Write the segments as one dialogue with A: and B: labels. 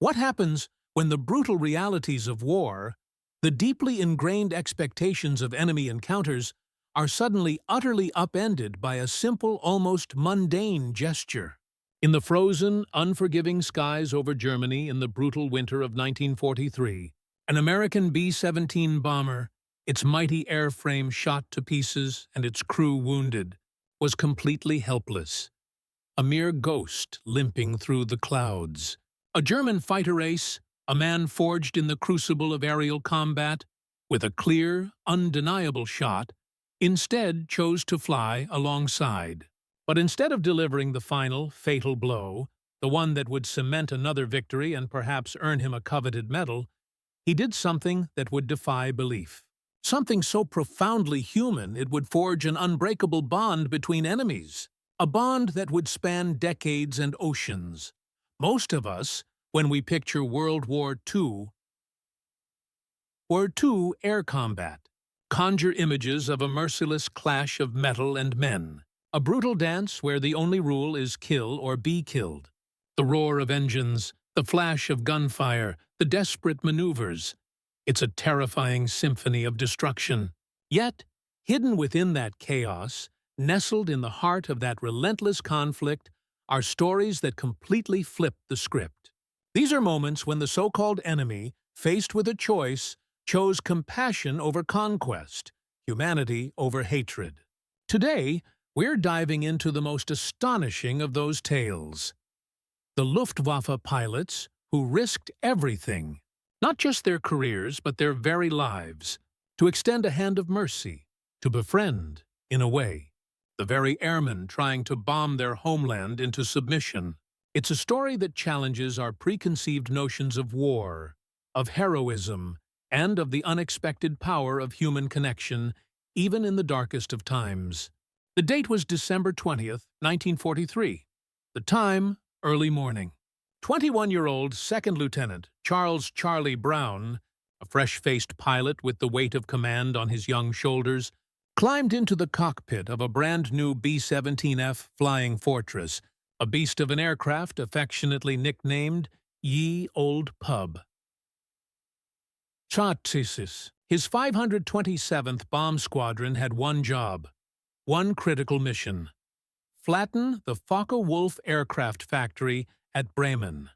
A: What happens when the brutal realities of war, the deeply ingrained expectations of enemy encounters, are suddenly utterly upended by a simple, almost mundane gesture? In the frozen, unforgiving skies over Germany in the brutal winter of 1943, an American B-17 bomber, its mighty airframe shot to pieces and its crew wounded, was completely helpless, a mere ghost limping through the clouds. A German fighter ace, a man forged in the crucible of aerial combat, with a clear, undeniable shot, instead chose to fly alongside. But instead of delivering the final, fatal blow, the one that would cement another victory and perhaps earn him a coveted medal, he did something that would defy belief. Something so profoundly human it would forge an unbreakable bond between enemies. A bond that would span decades and oceans. Most of us, when we picture World War II air combat, conjure images of a merciless clash of metal and men. A brutal dance where the only rule is kill or be killed. The roar of engines, the flash of gunfire, the desperate maneuvers. It's a terrifying symphony of destruction. Yet, hidden within that chaos, nestled in the heart of that relentless conflict, are stories that completely flip the script. These are moments when the so-called enemy, faced with a choice, chose compassion over conquest, humanity over hatred. Today, we're diving into the most astonishing of those tales. The Luftwaffe pilots who risked everything, not just their careers but their very lives, to extend a hand of mercy, to befriend, in a way, the very airmen trying to bomb their homeland into submission. It's a story that challenges our preconceived notions of war, of heroism, and of the unexpected power of human connection, even in the darkest of times. The date was December 20th, 1943. The time, early morning. 21-year-old Second Lieutenant Charles "Charlie" Brown, a fresh-faced pilot with the weight of command on his young shoulders, climbed into the cockpit of a brand-new B-17F Flying Fortress, a beast of an aircraft affectionately nicknamed Ye Old Pub. His 527th Bomb Squadron had one job, one critical mission: flatten the Focke-Wulf aircraft factory at Bremen,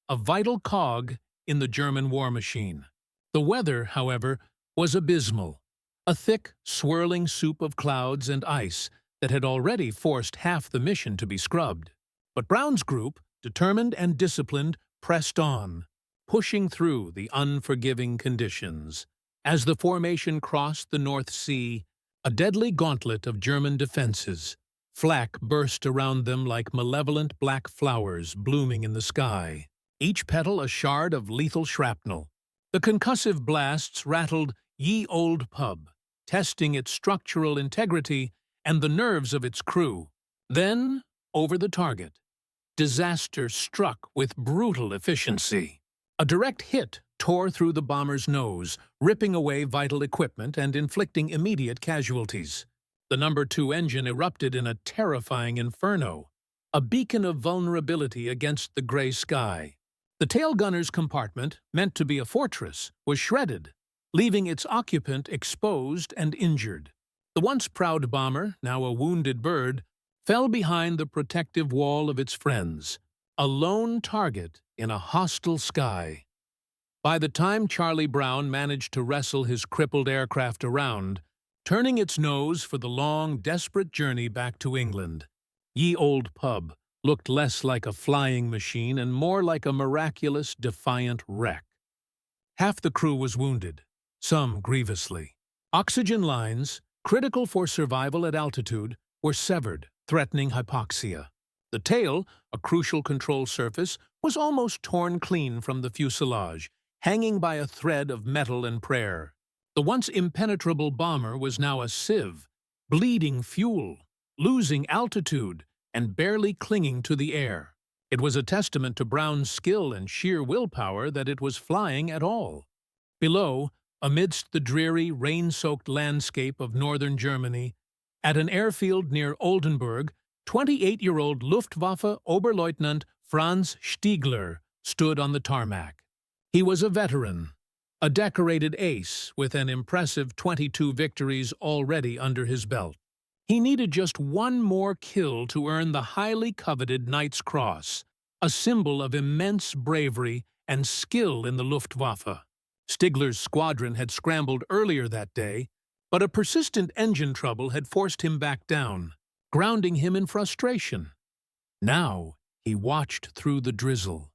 A: a vital cog in the German war machine. The weather, however, was abysmal, a thick, swirling soup of clouds and ice that had already forced half the mission to be scrubbed. But Brown's group, determined and disciplined, pressed on, pushing through the unforgiving conditions. As the formation crossed the North Sea, a deadly gauntlet of German defenses, flak burst around them like malevolent black flowers blooming in the sky, each petal a shard of lethal shrapnel. The concussive blasts rattled Ye Old Pub, testing its structural integrity and the nerves of its crew. Then, over the target, disaster struck with brutal efficiency. A direct hit tore through the bomber's nose, ripping away vital equipment and inflicting immediate casualties. The No. 2 engine erupted in a terrifying inferno, a beacon of vulnerability against the gray sky. The tail gunner's compartment, meant to be a fortress, was shredded, leaving its occupant exposed and injured. The once proud bomber, now a wounded bird, fell behind the protective wall of its friends, a lone target in a hostile sky. By the time Charlie Brown managed to wrestle his crippled aircraft around, turning its nose for the long, desperate journey back to England, Ye Old Pub looked less like a flying machine and more like a miraculous, defiant wreck. Half the crew was wounded, some grievously. Oxygen lines, critical for survival at altitude, were severed, threatening hypoxia. The tail, a crucial control surface, was almost torn clean from the fuselage, hanging by a thread of metal and prayer. The once impenetrable bomber was now a sieve, bleeding fuel, losing altitude, and barely clinging to the air. It was a testament to Brown's skill and sheer willpower that it was flying at all. Below, amidst the dreary, rain-soaked landscape of northern Germany, at an airfield near Oldenburg, 28-year-old Luftwaffe Oberleutnant Franz Stiegler stood on the tarmac. He was a veteran, a decorated ace with an impressive 22 victories already under his belt. He needed just one more kill to earn the highly coveted Knight's Cross, a symbol of immense bravery and skill in the Luftwaffe. Stigler's squadron had scrambled earlier that day, but a persistent engine trouble had forced him back down, grounding him in frustration. Now he watched through the drizzle.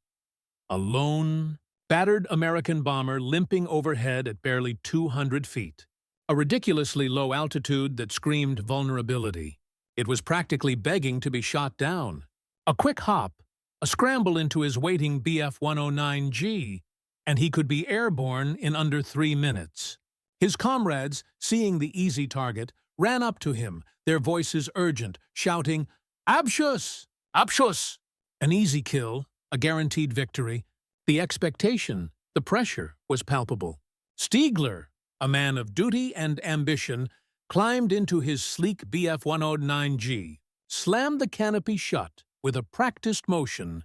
A: A lone, battered American bomber limping overhead at barely 200 feet. A ridiculously low altitude that screamed vulnerability. It was practically begging to be shot down. A quick hop, a scramble into his waiting Bf-109G, and he could be airborne in under 3 minutes. His comrades, seeing the easy target, ran up to him, their voices urgent, shouting, "Abschuss! Abschuss!" An easy kill, a guaranteed victory. The expectation, the pressure, was palpable. Stigler, a man of duty and ambition, climbed into his sleek Bf-109G, slammed the canopy shut with a practiced motion,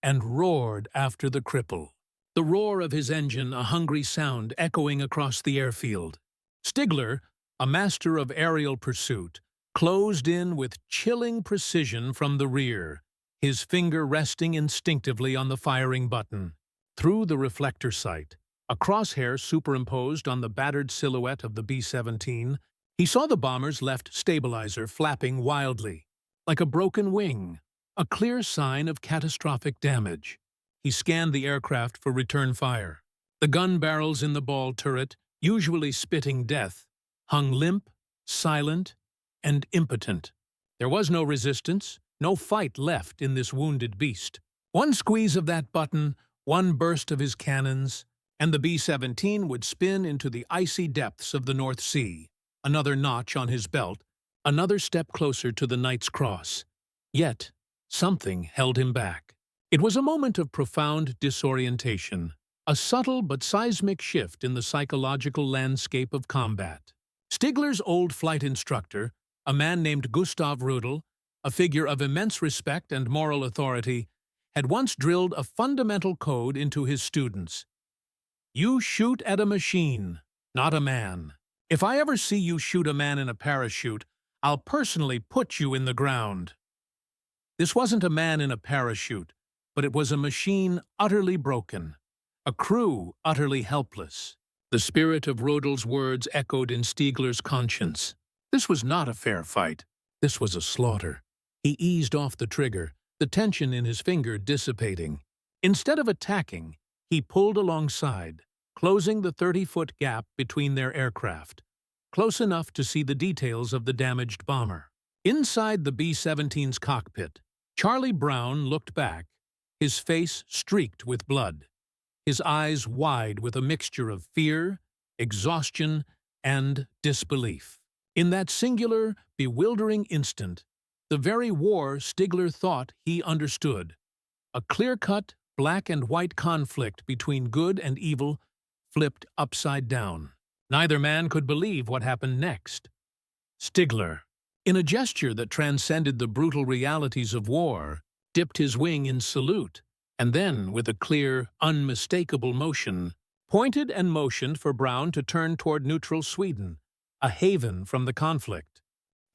A: and roared after the cripple. The roar of his engine a hungry sound echoing across the airfield. Stigler, a master of aerial pursuit, closed in with chilling precision from the rear, his finger resting instinctively on the firing button. Through the reflector sight, a crosshair superimposed on the battered silhouette of the B-17, he saw the bomber's left stabilizer flapping wildly, like a broken wing, a clear sign of catastrophic damage. He scanned the aircraft for return fire. The gun barrels in the ball turret, usually spitting death, hung limp, silent, and impotent. There was no resistance, no fight left in this wounded beast. One squeeze of that button, one burst of his cannons, and the B-17 would spin into the icy depths of the North Sea. Another notch on his belt, another step closer to the Knight's Cross. Yet, something held him back. It was a moment of profound disorientation, a subtle but seismic shift in the psychological landscape of combat. Stigler's old flight instructor, a man named Gustav Rudel, a figure of immense respect and moral authority, had once drilled a fundamental code into his students. You shoot at a machine, not a man. If I ever see you shoot a man in a parachute, I'll personally put you in the ground. This wasn't a man in a parachute, but it was a machine utterly broken, a crew utterly helpless. The spirit of Rudel's words echoed in Stigler's conscience. This was not a fair fight. This was a slaughter. He eased off the trigger, the tension in his finger dissipating. Instead of attacking, he pulled alongside, closing the 30-foot gap between their aircraft, close enough to see the details of the damaged bomber. Inside the B-17's cockpit, Charlie Brown looked back, his face streaked with blood, his eyes wide with a mixture of fear, exhaustion, and disbelief. In that singular, bewildering instant, the very war Stigler thought he understood, a clear-cut, black and white conflict between good and evil, flipped upside down. Neither man could believe what happened next. Stigler, in a gesture that transcended the brutal realities of war, dipped his wing in salute, and then, with a clear, unmistakable motion, pointed and motioned for Brown to turn toward neutral Sweden, a haven from the conflict.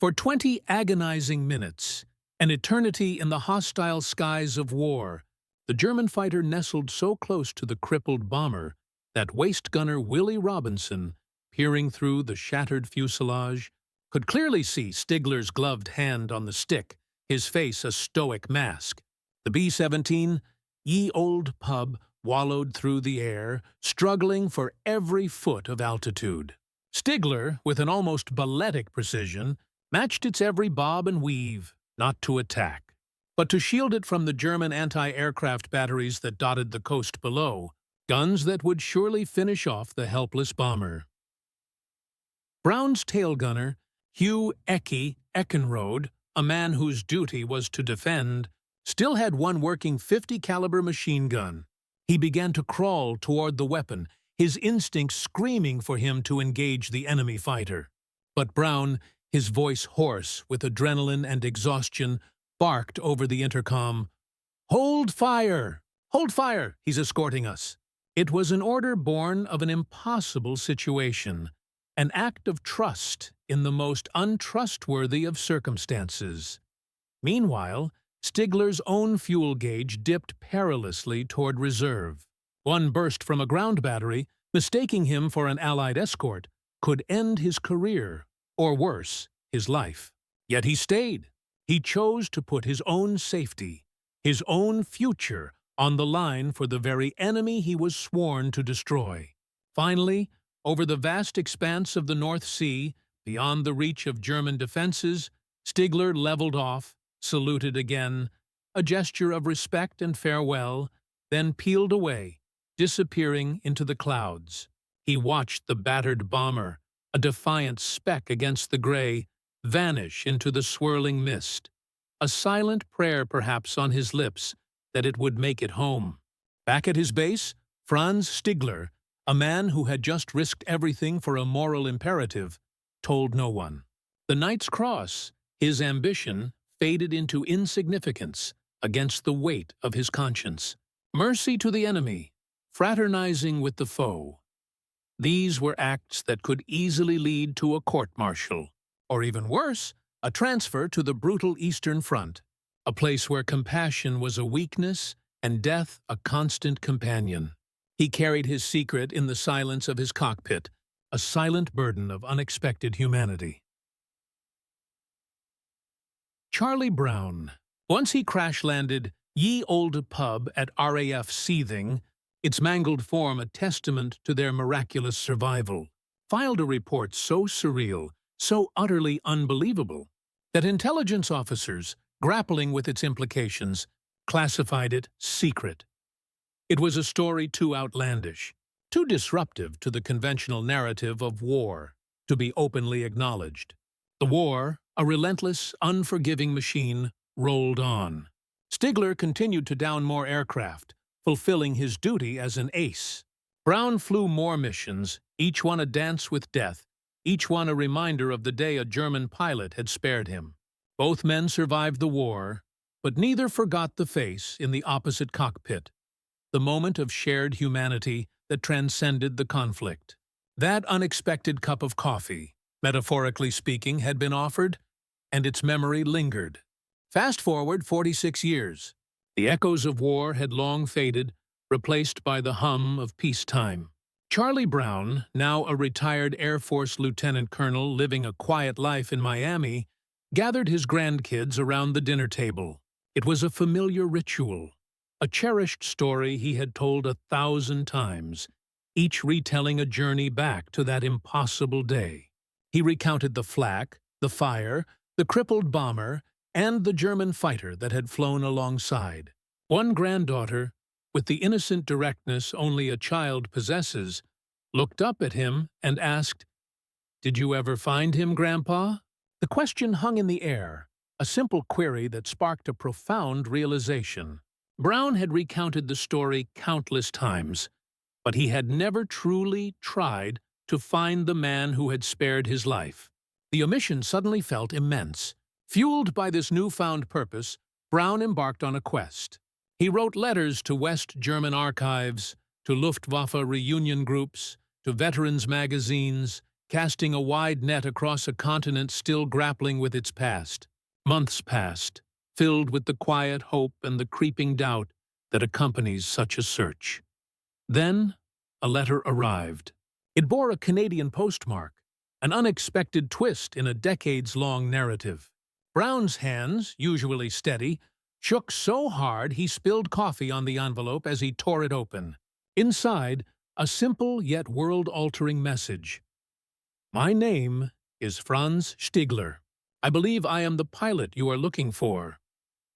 A: For 20 agonizing minutes, an eternity in the hostile skies of war, the German fighter nestled so close to the crippled bomber that waist gunner Willie Robinson, peering through the shattered fuselage, could clearly see Stigler's gloved hand on the stick, his face a stoic mask. The B-17, ye old pub, wallowed through the air, struggling for every foot of altitude. Stigler, with an almost balletic precision, matched its every bob and weave, not to attack, but to shield it from the German anti-aircraft batteries that dotted the coast below, guns that would surely finish off the helpless bomber. Brown's tail gunner, Hugh Ecke Eckenrode, a man whose duty was to defend, still had one working .50 caliber machine gun. He began to crawl toward the weapon, his instincts screaming for him to engage the enemy fighter. But Brown, his voice hoarse with adrenaline and exhaustion, barked over the intercom, "Hold fire! "Hold fire! He's escorting us." It was an order born of an impossible situation, an act of trust in the most untrustworthy of circumstances. Meanwhile, Stigler's own fuel gauge dipped perilously toward reserve. One burst from a ground battery, mistaking him for an Allied escort, could end his career, or worse, his life. Yet he stayed. He chose to put his own safety, his own future, on the line for the very enemy he was sworn to destroy. Finally, over the vast expanse of the North Sea, beyond the reach of German defenses, Stigler leveled off, saluted again, a gesture of respect and farewell, then peeled away, disappearing into the clouds. He watched the battered bomber, a defiant speck against the gray, vanish into the swirling mist, a silent prayer perhaps on his lips that it would make it home. Back at his base, Franz Stigler, a man who had just risked everything for a moral imperative, told no one. The Knight's Cross, his ambition, faded into insignificance against the weight of his conscience. Mercy to the enemy, fraternizing with the foe. These were acts that could easily lead to a court-martial, or even worse, a transfer to the brutal Eastern Front, a place where compassion was a weakness and death a constant companion. He carried his secret in the silence of his cockpit, a silent burden of unexpected humanity. Charlie Brown. Once he crash-landed Ye Olde Pub at RAF Seething, its mangled form a testament to their miraculous survival, filed a report so surreal, so utterly unbelievable, that intelligence officers, grappling with its implications, classified it secret. It was a story too outlandish, too disruptive to the conventional narrative of war, to be openly acknowledged. The war, a relentless, unforgiving machine, rolled on. Stigler continued to down more aircraft, fulfilling his duty as an ace. Brown flew more missions, each one a dance with death, each one a reminder of the day a German pilot had spared him. Both men survived the war, but neither forgot the face in the opposite cockpit, the moment of shared humanity that transcended the conflict. That unexpected cup of coffee, metaphorically speaking, had been offered, and its memory lingered. Fast forward 46 years. The echoes of war had long faded, replaced by the hum of peacetime. Charlie Brown, now a retired Air Force lieutenant colonel living a quiet life in Miami, gathered his grandkids around the dinner table. It was a familiar ritual, a cherished story he had told 1,000 times, each retelling a journey back to that impossible day. He recounted the flak, the fire, the crippled bomber, and the German fighter that had flown alongside. One granddaughter, with the innocent directness only a child possesses, looked up at him and asked, "Did you ever find him, Grandpa?" The question hung in the air, a simple query that sparked a profound realization. Brown had recounted the story countless times, but he had never truly tried to find the man who had spared his life. The omission suddenly felt immense. Fueled by this newfound purpose, Brown embarked on a quest. He wrote letters to West German archives, to Luftwaffe reunion groups, to veterans' magazines, casting a wide net across a continent still grappling with its past. Months passed, filled with the quiet hope and the creeping doubt that accompanies such a search. Then, a letter arrived. It bore a Canadian postmark, an unexpected twist in a decades-long narrative. Brown's hands, usually steady, shook so hard he spilled coffee on the envelope as he tore it open. Inside, a simple yet world-altering message. "My name is Franz Stigler. I believe I am the pilot you are looking for."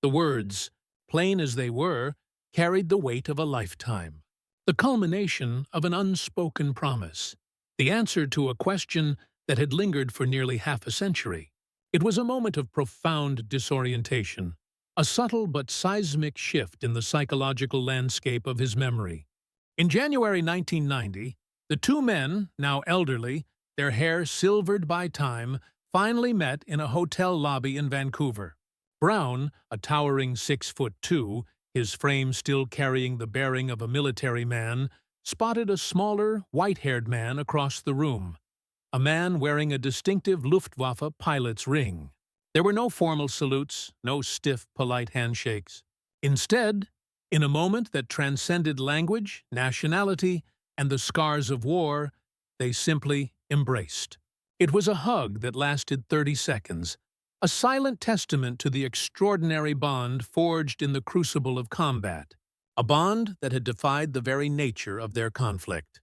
A: The words, plain as they were, carried the weight of a lifetime. The culmination of an unspoken promise. The answer to a question that had lingered for nearly half a century. It was a moment of profound disorientation, a subtle but seismic shift in the psychological landscape of his memory. In January 1990, the two men, now elderly, their hair silvered by time, finally met in a hotel lobby in Vancouver. Brown, a towering 6'2", his frame still carrying the bearing of a military man, spotted a smaller, white-haired man across the room, a man wearing a distinctive Luftwaffe pilot's ring. There were no formal salutes, no stiff, polite handshakes. Instead, in a moment that transcended language, nationality, and the scars of war, they simply embraced. It was a hug that lasted 30 seconds, a silent testament to the extraordinary bond forged in the crucible of combat, a bond that had defied the very nature of their conflict.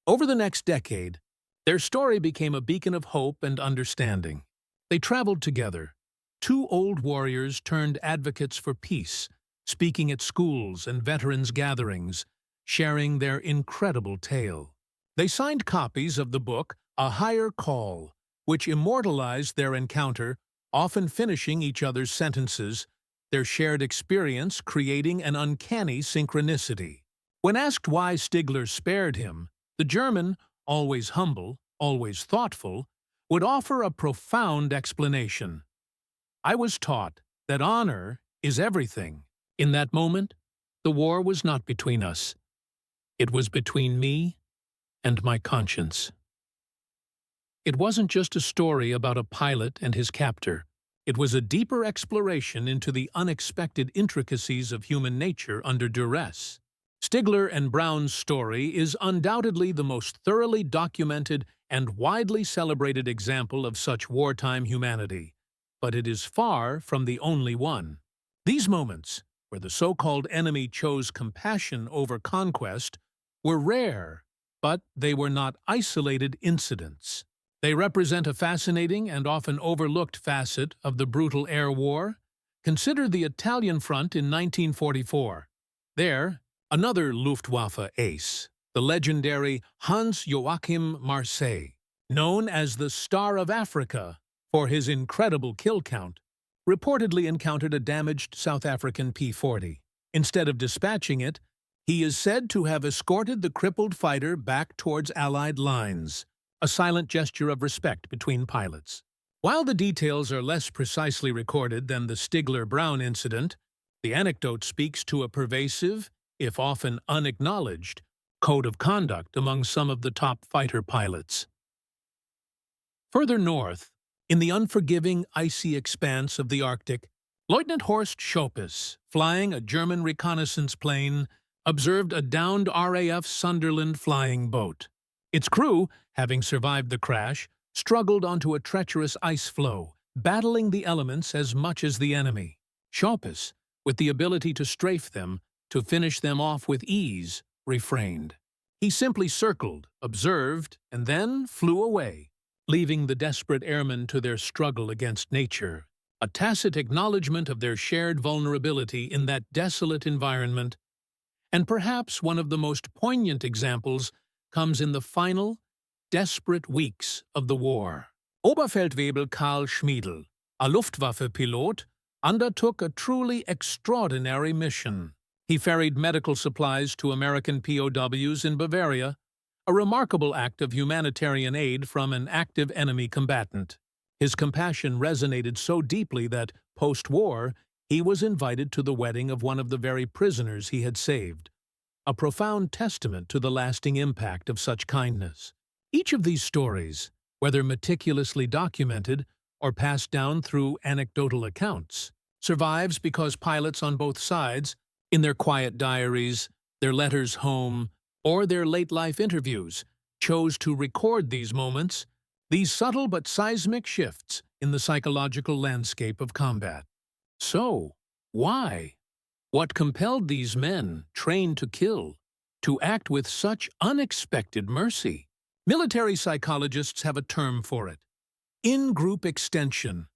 A: Over the next decade, their story became a beacon of hope and understanding. They traveled together, two old warriors turned advocates for peace, speaking at schools and veterans' gatherings, sharing their incredible tale. They signed copies of the book A Higher Call, which immortalized their encounter, often finishing each other's sentences, their shared experience creating an uncanny synchronicity. When asked why Stigler spared him, the German, always humble, always thoughtful, would offer a profound explanation. I was taught that honor is everything. In that moment, the war was not between us. It was between me and my conscience. It wasn't just a story about a pilot and his captor. It was a deeper exploration into the unexpected intricacies of human nature under duress. Stigler and Brown's story is undoubtedly the most thoroughly documented and widely celebrated example of such wartime humanity, but it is far from the only one. These moments, where the so-called enemy chose compassion over conquest, were rare, but they were not isolated incidents. They represent a fascinating and often overlooked facet of the brutal air war. Consider the Italian front in 1944. There, another Luftwaffe ace, the legendary Hans-Joachim Marseille, known as the Star of Africa for his incredible kill count, reportedly encountered a damaged South African P-40. Instead of dispatching it, he is said to have escorted the crippled fighter back towards Allied lines, a silent gesture of respect between pilots. While the details are less precisely recorded than the Stigler-Brown incident, the anecdote speaks to a pervasive, if often unacknowledged, code of conduct among some of the top fighter pilots. Further north, in the unforgiving, icy expanse of the Arctic, Lieutenant Horst Schoppes, flying a German reconnaissance plane, observed a downed RAF Sunderland flying boat. Its crew, having survived the crash, struggled onto a treacherous ice floe, battling the elements as much as the enemy. Schoppes, with the ability to strafe them, to finish them off with ease, refrained. He simply circled, observed, and then flew away, leaving the desperate airmen to their struggle against nature, a tacit acknowledgement of their shared vulnerability in that desolate environment. And perhaps one of the most poignant examples comes in the final, desperate weeks of the war. Oberfeldwebel Karl Schmiedl, a Luftwaffe pilot, undertook a truly extraordinary mission. He ferried medical supplies to American POWs in Bavaria, a remarkable act of humanitarian aid from an active enemy combatant. His compassion resonated so deeply that, post-war, he was invited to the wedding of one of the very prisoners he had saved, a profound testament to the lasting impact of such kindness. Each of these stories, whether meticulously documented or passed down through anecdotal accounts, survives because pilots on both sides, in their quiet diaries, their letters home, or their late-life interviews, chose to record these moments, these subtle but seismic shifts in the psychological landscape of combat. So, why? What compelled these men, trained to kill, to act with such unexpected mercy? Military psychologists have a term for it: in-group extension.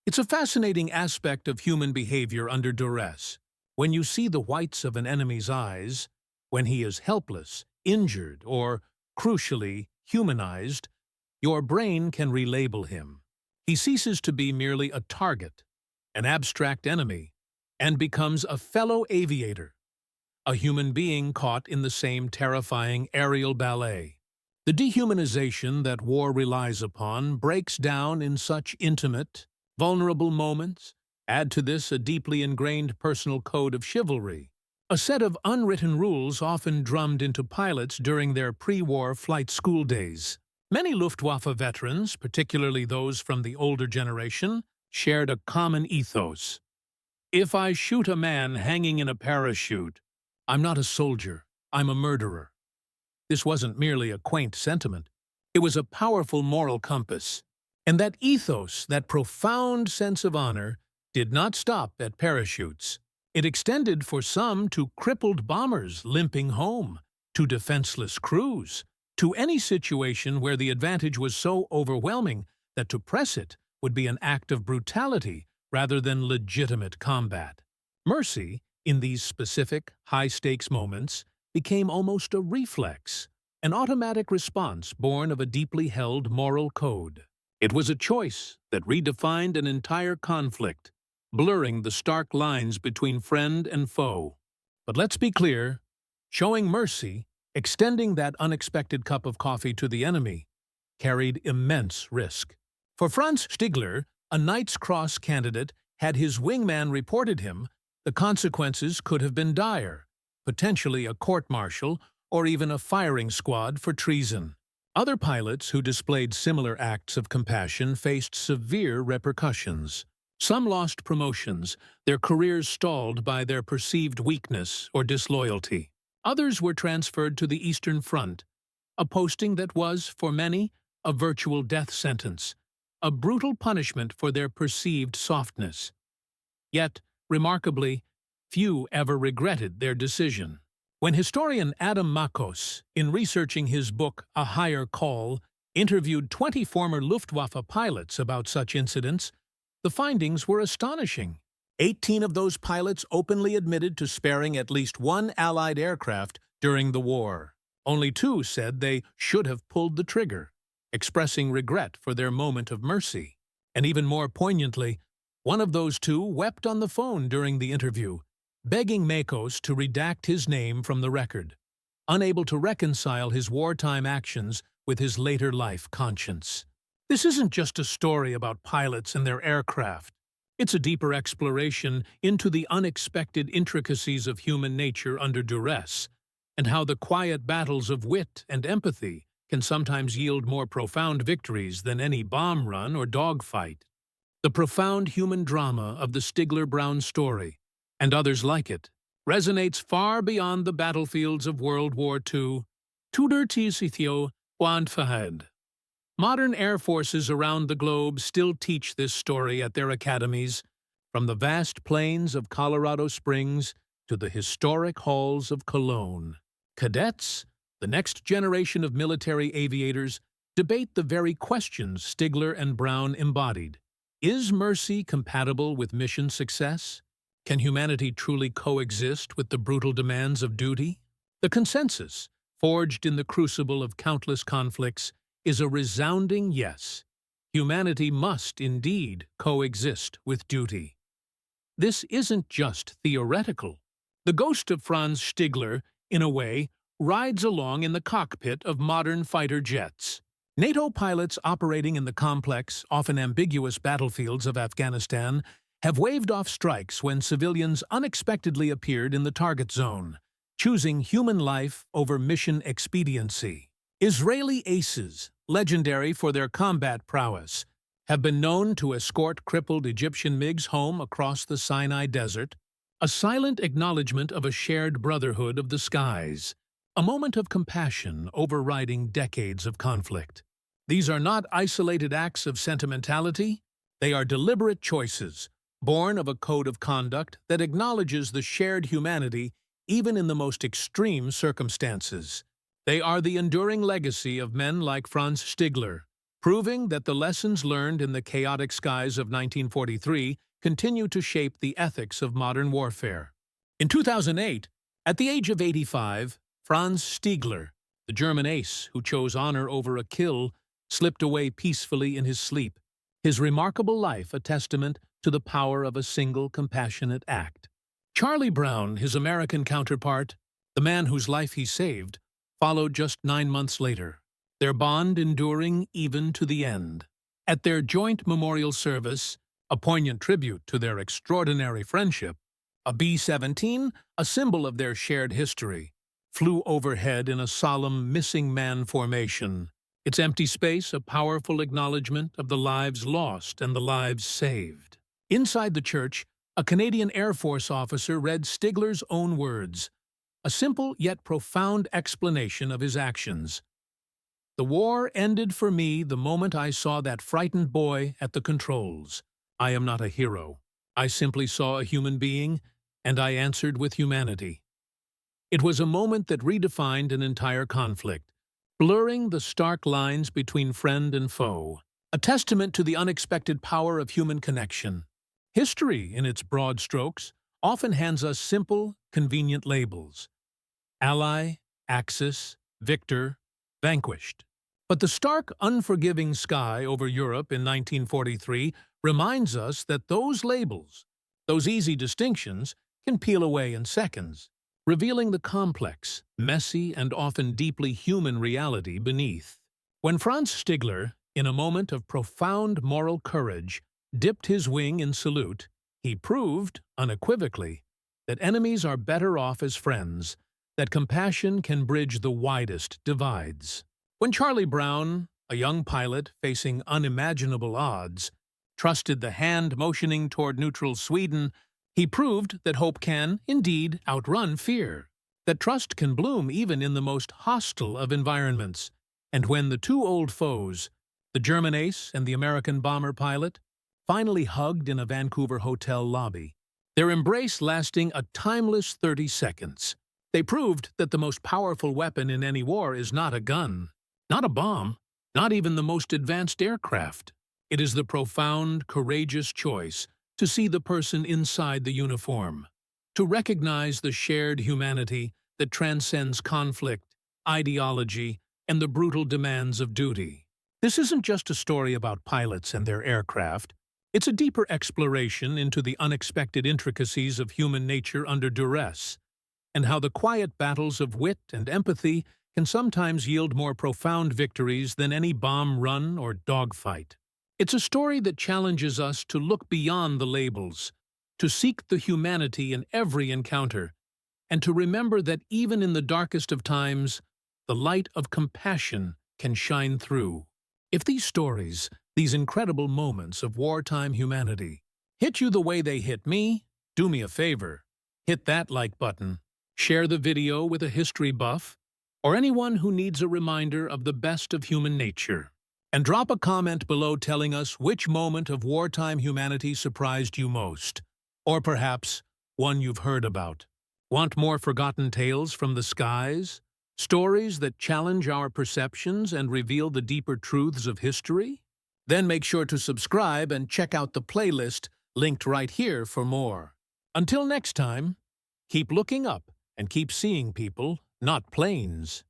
A: It's a fascinating aspect of human behavior under duress. When you see the whites of an enemy's eyes, when he is helpless, injured, or, crucially, humanized, your brain can relabel him. He ceases to be merely a target, an abstract enemy, and becomes a fellow aviator, a human being caught in the same terrifying aerial ballet. The dehumanization that war relies upon breaks down in such intimate, vulnerable moments, Add to this a deeply ingrained personal code of chivalry, a set of unwritten rules often drummed into pilots during their pre-war flight school days. Many Luftwaffe veterans, particularly those from the older generation, shared a common ethos. If I shoot a man hanging in a parachute, I'm not a soldier, I'm a murderer. This wasn't merely a quaint sentiment. It was a powerful moral compass. And that ethos, that profound sense of honor, did not stop at parachutes. It extended for some to crippled bombers limping home, to defenseless crews, to any situation where the advantage was so overwhelming that to press it would be an act of brutality rather than legitimate combat. Mercy, in these specific, high-stakes moments, became almost a reflex, an automatic response born of a deeply held moral code. It was a choice that redefined an entire conflict, blurring the stark lines between friend and foe. But let's be clear, showing mercy, extending that unexpected cup of coffee to the enemy, carried immense risk. For Franz Stigler, a Knight's Cross candidate, had his wingman reported him, the consequences could have been dire, potentially a court-martial or even a firing squad for treason. Other pilots who displayed similar acts of compassion faced severe repercussions. Some lost promotions, their careers stalled by their perceived weakness or disloyalty. Others were transferred to the Eastern Front, a posting that was, for many, a virtual death sentence, a brutal punishment for their perceived softness. Yet, remarkably, few ever regretted their decision. When historian Adam Makos, in researching his book A Higher Call, interviewed 20 former Luftwaffe pilots about such incidents, the findings were astonishing. 18 of those pilots openly admitted to sparing at least one Allied aircraft during the war. Only 2 said they should have pulled the trigger, expressing regret for their moment of mercy. And even more poignantly, one of those 2 wept on the phone during the interview, begging Makos to redact his name from the record, unable to reconcile his wartime actions with his later life conscience. This isn't just a story about pilots and their aircraft. It's a deeper exploration into the unexpected intricacies of human nature under duress, and how the quiet battles of wit and empathy can sometimes yield more profound victories than any bomb run or dogfight. The profound human drama of the Stigler-Brown story, and others like it, resonates far beyond the battlefields of World War II. Tudor Tisithio Wandfahed. Modern air forces around the globe still teach this story at their academies, from the vast plains of Colorado Springs to the historic halls of Cologne. Cadets, the next generation of military aviators, debate the very questions Stigler and Brown embodied. Is mercy compatible with mission success? Can humanity truly coexist with the brutal demands of duty? The consensus, forged in the crucible of countless conflicts, is a resounding yes. Humanity must indeed coexist with duty. This isn't just theoretical. The ghost of Franz Stigler, in a way, rides along in the cockpit of modern fighter jets. NATO pilots operating in the complex, often ambiguous battlefields of Afghanistan have waved off strikes when civilians unexpectedly appeared in the target zone, choosing human life over mission expediency. Israeli aces, legendary for their combat prowess, have been known to escort crippled Egyptian MiGs home across the Sinai Desert, a silent acknowledgement of a shared brotherhood of the skies, a moment of compassion overriding decades of conflict. These are not isolated acts of sentimentality, they are deliberate choices, born of a code of conduct that acknowledges the shared humanity even in the most extreme circumstances. They are the enduring legacy of men like Franz Stigler, proving that the lessons learned in the chaotic skies of 1943 continue to shape the ethics of modern warfare. In 2008, at the age of 85, Franz Stigler, the German ace who chose honor over a kill, slipped away peacefully in his sleep, his remarkable life a testament to the power of a single compassionate act. Charlie Brown, his American counterpart, the man whose life he saved, followed just 9 months later, their bond enduring even to the end. At their joint memorial service, a poignant tribute to their extraordinary friendship. A B-17, a symbol of their shared history, flew overhead in a solemn missing man formation, its empty space a powerful acknowledgement of the lives lost and the lives saved. Inside the church, a Canadian Air Force officer read Stigler's own words, a simple yet profound explanation of his actions. "The war ended for me the moment I saw that frightened boy at the controls. I am not a hero. I simply saw a human being, and I answered with humanity." It was a moment that redefined an entire conflict, blurring the stark lines between friend and foe, a testament to the unexpected power of human connection. History, in its broad strokes, often hands us simple, convenient labels: ally, axis, victor, vanquished. But the stark, unforgiving sky over Europe in 1943 reminds us that those labels, those easy distinctions, can peel away in seconds, revealing the complex, messy, and often deeply human reality beneath. When Franz Stigler, in a moment of profound moral courage, dipped his wing in salute, he proved, unequivocally, that enemies are better off as friends, that compassion can bridge the widest divides. When Charlie Brown, a young pilot facing unimaginable odds, trusted the hand motioning toward neutral Sweden, he proved that hope can, indeed, outrun fear, that trust can bloom even in the most hostile of environments. And when the two old foes, the German ace and the American bomber pilot, finally hugged in a Vancouver hotel lobby, their embrace lasting a timeless 30 seconds, they proved that the most powerful weapon in any war is not a gun, not a bomb, not even the most advanced aircraft. It is the profound, courageous choice to see the person inside the uniform, to recognize the shared humanity that transcends conflict, ideology, and the brutal demands of duty. This isn't just a story about pilots and their aircraft. It's a deeper exploration into the unexpected intricacies of human nature under duress, and how the quiet battles of wit and empathy can sometimes yield more profound victories than any bomb run or dogfight. It's a story that challenges us to look beyond the labels, to seek the humanity in every encounter, and to remember that even in the darkest of times, the light of compassion can shine through. If these stories, these incredible moments of wartime humanity, hit you the way they hit me, do me a favor. Hit that like button, share the video with a history buff, or anyone who needs a reminder of the best of human nature. And drop a comment below telling us which moment of wartime humanity surprised you most, or perhaps one you've heard about. Want more forgotten tales from the skies? Stories that challenge our perceptions and reveal the deeper truths of history? Then make sure to subscribe and check out the playlist linked right here for more. Until next time, keep looking up and keep seeing people, not planes.